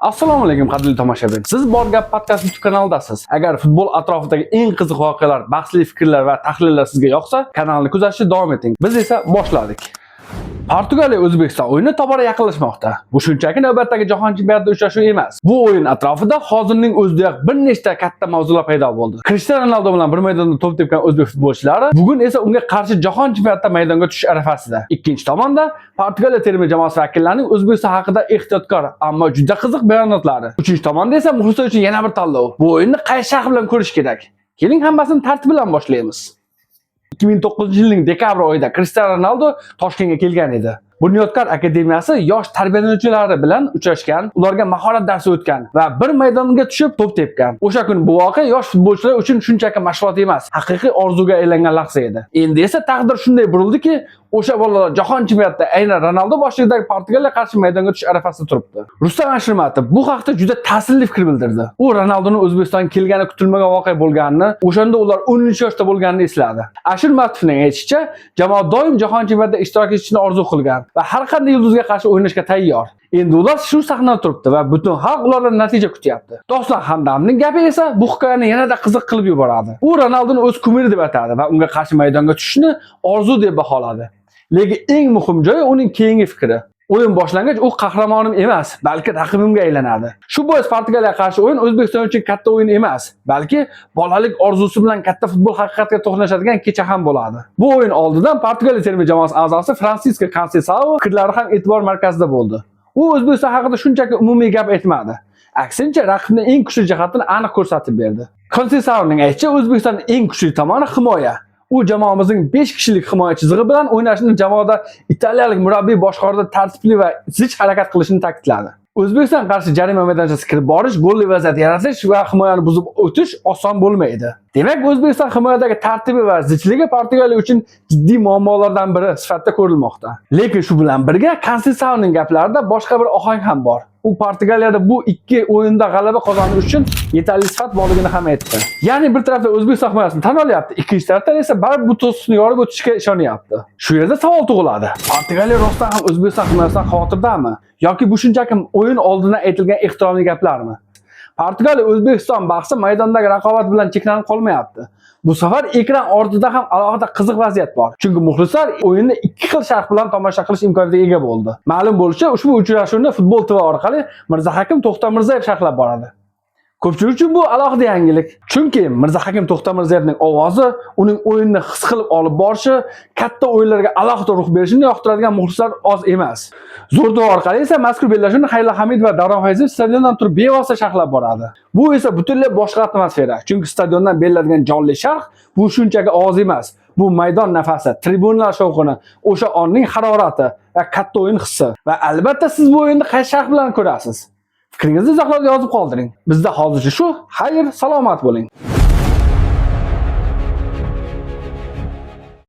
Assalomu alaykum qadrli tomoshabin. Siz Bor Gap podkast YouTube kanalidasiz. Agar futbol atrofidagi eng qiziq voqealar, bahsli fikrlar va tahlillar sizga yoqsa, kanalni kuzatishni davom eting. Biz esa boshladik. Portugaliya O'zbekiston o'yini tobora yaqinlashmoqda. Bu shunchaki navbatdagi jahon chempionatida uchrashuv emas. Bu o'yin atrofida hozirning o'zidayoq bir nechta katta mavzular paydo bo'ldi. Cristiano Ronaldo bilan bir maydonda to'p tepgan o'zbek futbolchilari bugun esa unga qarshi jahon chempionatida maydonga tushish arafasida. Ikkinchi tomonda Portugaliya terma jamoasi vakillarining O'zbekiston haqida ehtiyotkor, ammo juda qiziq bayonotlari. Uchinchi tomonda esa muxlislar uchun yana bir tanlov. Bu o'yinni qaysi shaxs bilan ko'rish kerak? Keling hammasini tartib bilan boshlaymiz. 2009-yilning dekabr oyida Cristiano Ronaldo Toshkentga kelgan edi. Bunyodkor akademiyasi yosh tarbiyalanuvchilari bilan uchrashgan, ularga mahorat darsi o'tgan va bir maydonga tushib to'p tepgan. O'sha kun bu voqea yosh futbolchilar uchun shunchaki mashg'ulot emas, haqiqiy orzuga aylangan lahza edi. Endi esa taqdir shunday burildiki, o'sha bolalar jahon chempionatida aynan Ronaldo boshchiligidagi Portugaliya qarshi maydonga tushish arafasida turibdi. Rustam Ashurmatov bu haqda juda ta'sirli fikr bildirdi. U Ronaldoning O'zbekistonga kelgani kutilmagan voqea bo'lganini, o'shanda ular 10-yoshda bo'lganini esladi. Ashurmatovning aytishicha, jamoa doim jahon chempionatida ishtirok etishni orzu qilgan va har qanday yulduzga qarshi o'ynashga tayyor. Endi ular shu sahnada turibdi va butun xalq ulardan natija kutyapti. Doston Hamdamning gapi esa bu hikoyani yanada qiziq qilib yuboradi. U Ronaldoni o'z kumiri deb atadi va unga qarshi maydonga tushishni orzu deb baholadi. Lekin eng muhim joyi uning keyingi fikri. O'yin boshlangach u qahramonim emas, balki raqibimga aylanadi. Shu bois Portugaliyaga qarshi o'yin O'zbekiston uchun katta o'yin emas, balki bolalik orzusi bilan katta futbol haqiqatga to'qnashadigan kecha ham bo'ladi. Bu o'yin oldidan Portugaliya terma jamoasi a'zosi Francisco Conceição fikrlari ham e'tibor markazida bo'ldi. U O'zbekiston haqida shunchaki umumiy gap aytmadi. Aksincha raqibning eng kuchli jihatini aniq ko'rsatib berdi. Conceiçãoning aytishicha, O'zbekistonning eng kuchli tomoni himoya. U jamoamizning 5 kishilik himoya chizig'i bilan o'ynashni jamoada italiyalik murabbiy boshqaruvida tartibli va zich harakat qilishini ta'kidladi. O'zbekiston qarshi jarima maydonchasiga kirib borish, golli vaziyat yaratish va himoyani buzib o'tish oson bo'lmaydi. Demak, O'zbekiston himoyadagi tartibi va zichligi Portugaliya uchun jiddiy muammolardan biri sifatida ko'rilmoqda. Lekin shu bilan birga Conceiçãoning gaplarida boshqa bir ohang ham bor. U Portugaliyada bu ikki o'yinda g'alaba qozonish uchun yetarli sifat borligini ham aytdi. Ya'ni bir tarafda O'zbekiston himoyasini tan olyapti, ikkinchi tarafdan esa baribir bu to'siqni yorib o'tishga ishonyapti. Shu yerda savol tug'iladi. Portugaliya rostdan ham O'zbekiston himoyasidan xavotirdami yoki bu shunchaki o'yin oldidan aytilgan ehtiromli gaplarmi? Portugaliya O'zbekiston bahsi maydondagi raqobat bilan cheklanib qolmayapti. Bu safar ekran ortida ham alohida qiziq vaziyat bor. Chunki muxlislar o'yinni ikki xil sharh bilan tomosha qilish imkoniyatiga ega bo'ldi. Ma'lum bo'lishicha, ushbu uchrashuvni Futbol TV orqali Mirzahakim To'xtamirzayev sharhlab boradi. Ko'pchilik uchun bu alohida yangilik. Chunki Mirzahakim To'xtamirzayevning ovozi uning o'yinni his qilib olib borishi, katta o'yinlarga alohida ruh berishini yoqtiradigan muxlislar oz emas. Zo'rdo orqali esa mazkur bellashuvni Xayla Hamid va Davron Fayziyev stadiondan turib bevosita sharhlab boradi. Bu esa butunlay boshqa atmosfera. Chunki stadiondan beriladigan jonli sharh bu shunchaki ovoz emas. Bu maydon nafasi, tribunlar shovqini, o'sha onning harorati va katta o'yin hissi. Va albatta siz bu o'yinni qaysi sharh bilan ko'rasiz? Fikringizni izohlarda yozib qoldiring. Bizda hozircha shu. Xayr, salomat bo'ling.